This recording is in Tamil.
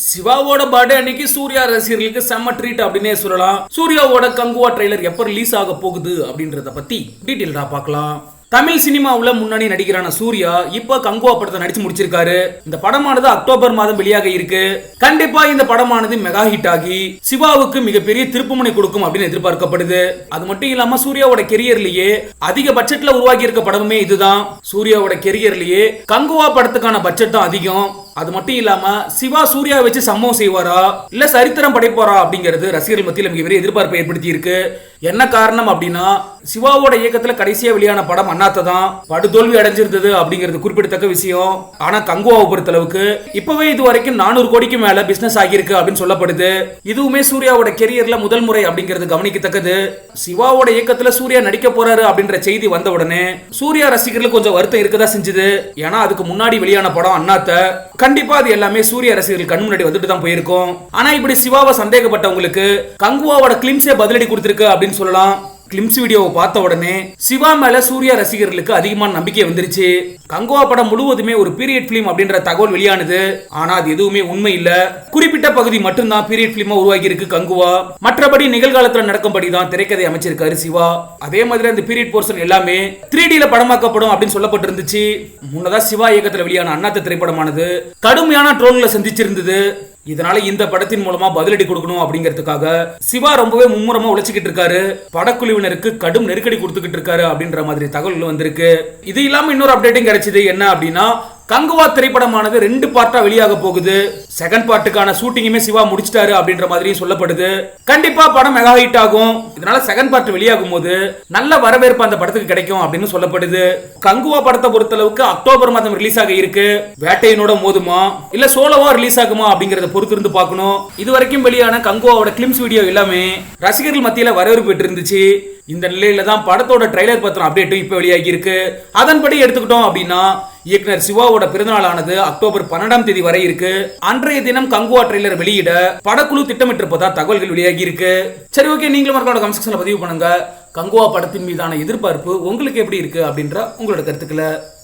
சிவாவோட பர்த்டே அன்னைக்கு சூர்யா ரசிகர்களுக்கு செம்ம ட்ரீட் அப்படின்னே சொல்லலாம். சூர்யாவோட கங்குவா ட்ரெய்லர் எப்ப ரிலீஸ் ஆக போகுது அப்படின்றத பத்தி டீடைல்டா பார்க்கலாம். தமிழ் சினிமாவுல முன்னணி நடிகரான சூர்யா இப்ப கங்குவா படத்தை நடிச்சு முடிச்சிருக்காரு. இந்த படமானது அக்டோபர் மாதம் வெளியாக இருக்கு. கண்டிப்பா இந்த படமானது மெகா ஹிட் ஆகி சிவாவுக்கு மிகப்பெரிய திருப்புமுனை கொடுக்கும் அப்படின்னு எதிர்பார்க்கப்படுது. அது மட்டும் இல்லாம சூர்யாவோட கெரியர்லயே அதிக பட்ஜெட்ல உருவாகி இருக்க படமுமே இதுதான். சூர்யாவோட கெரியர்லயே கங்குவா படத்துக்கான பட்ஜெட் தான் அதிகம். அது மட்டும் இல்லாம சிவா சூர்யா வச்சு சம்பவம் செய்வாரா இல்ல சரித்திரம் படைப்பாரா அப்படிங்கிறது ரசிகர்கள் மத்தியில் மிகப்பெரிய எதிர்பார்ப்பை ஏற்படுத்தி இருக்கு. என்ன காரணம் அப்படின்னா சிவாவோட இயக்கத்துல கடைசியா வெளியான படம் அண்ணாத்த தான் படுதோல்வி அடைஞ்சிருந்தது அப்படிங்கிறது குறிப்பிடத்தக்க விஷயம். ஆனா கங்குவாவை பொறுத்தளவுக்கு இப்பவே இது வரைக்கும் 400 கோடிக்கு மேல பிசினஸ் ஆகியிருக்கு அப்படின்னு சொல்லப்படுது. இதுவுமே சூர்யாவோட கெரியர்ல முதல் முறை அப்படிங்கிறது கவனிக்கத்தக்கது. சிவாவோட இயக்கத்துல சூர்யா நடிக்க போறாரு அப்படின்ற செய்தி வந்த உடனே சூர்யா ரசிகர்களுக்கு கொஞ்சம் வருத்தம் இருக்கதா செஞ்சது. ஏன்னா அதுக்கு முன்னாடி வெளியான படம் அண்ணாத்த. கண்டிப்பா அது எல்லாமே சூர்யா ரசிகர்கள் கண் முன்னாடி வந்துட்டு தான் போயிருக்கும். ஆனா இப்படி சிவாவை சந்தேகப்பட்டவங்களுக்கு கங்குவாவோட கிளிம்ஸே பதிலடி கொடுத்திருக்கு அப்படின்னு சொல்லலாம். கிளிம்ஸ் வீடியோவை பார்த்த உடனே சிவா மேல சூர்யா ரசிகர்களுக்கு அதிகமான நம்பிக்கை வந்துருச்சு. கங்குவா படம் முழுவதுமே ஒரு பீரியட் பிலிம் அப்படின்ற தகவல் வெளியானது. ஆனா அது எதுவுமே உண்மை இல்ல. குறிப்பிட்ட பகுதி மட்டும்தான் பீரியட் பிலிமா உருவாகி இருக்கு கங்குவா. மற்றபடி நிகழ்காலத்துல நடக்கும்படி தான் திரைக்கதை அமைச்சிருக்காரு சிவா. அதே மாதிரி அந்த பீரியட் போர்ஷன் எல்லாமே 3Dல படமாக்கப்படும் அப்படின்னு சொல்லப்பட்டிருந்துச்சு. முன்னதா சிவா இயக்கத்துல வெளியான அண்ணாத்த திரைப்படமானது கடுமையான ட்ரோல்களை சந்திச்சிருந்தது. இதனால இந்த படத்தின் மூலமா பதிலடி கொடுக்கணும் அப்படிங்கிறதுக்காக சிவா ரொம்பவே மும்முரமா உழைச்சிக்கிட்டு இருக்காரு. படக்குழுவினருக்கு கடும் நெருக்கடி கொடுத்துக்கிட்டு இருக்காரு அப்படின்ற மாதிரி தகவல்கள் வந்திருக்கு. இது இல்லாம இன்னொரு அப்டேட்டிங் கிடைச்சது என்ன அப்படின்னா கங்குவா திரைப்படமானது 2 பார்ட்டா வெளியாக போகுது. செகண்ட் பார்ட்டுக்கான ஷூட்டிங்குமே சிவா முடிச்சிட்டாரு அப்படின்ற மாதிரியும் சொல்லப்படுது. கண்டிப்பா படம் மெகா ஹிட் ஆகும். இதனால செகண்ட் பார்ட் வெளியாகும் போது நல்ல வரவேற்பு அந்த படத்துக்கு கிடைக்கும் அப்படின்னு சொல்லப்படுது. கங்குவா படத்தை பொறுத்தளவுக்கு அக்டோபர் மாதம் ரிலீஸ் ஆக இருக்கு. வேட்டையனோட மோதுமா இல்ல சோலோவா ரிலீஸ் ஆகுமா அப்படிங்கறத பொறுத்து இருந்து பார்க்கணும். இதுவரைக்கும் வெளியான கங்குவாவோட கிளிம்ஸ் வீடியோ எல்லாமே ரசிகர்கள் மத்தியில வரவேற்பு பெற்று இருந்துச்சு. இந்த நிலையில தான் படத்தோட ட்ரைலர் பத்தின அப்டேட்டும் இப்ப வெளியாகி இருக்கு. அதன்படி எடுத்துக்கிட்டோம் அப்படின்னா இயக்குனர் சிவாவோட பிறந்தநாள் ஆனது அக்டோபர் 12ஆம் தேதி வரை இருக்கு. அன்றைய தினம் கங்குவா ட்ரெய்லர் வெளியிட படக்குழு திட்டமிட்டிருப்பதா தகவல்கள் வெளியாகி இருக்கு. சரி, ஓகே, நீங்களும் மறக்காம கமெண்ட் செக்ஷன்ல பதிவு பண்ணுங்க. கங்குவா படத்தின் மீதான எதிர்பார்ப்பு உங்களுக்கு எப்படி இருக்கு அப்படின்ற உங்களோட கருத்துக்களை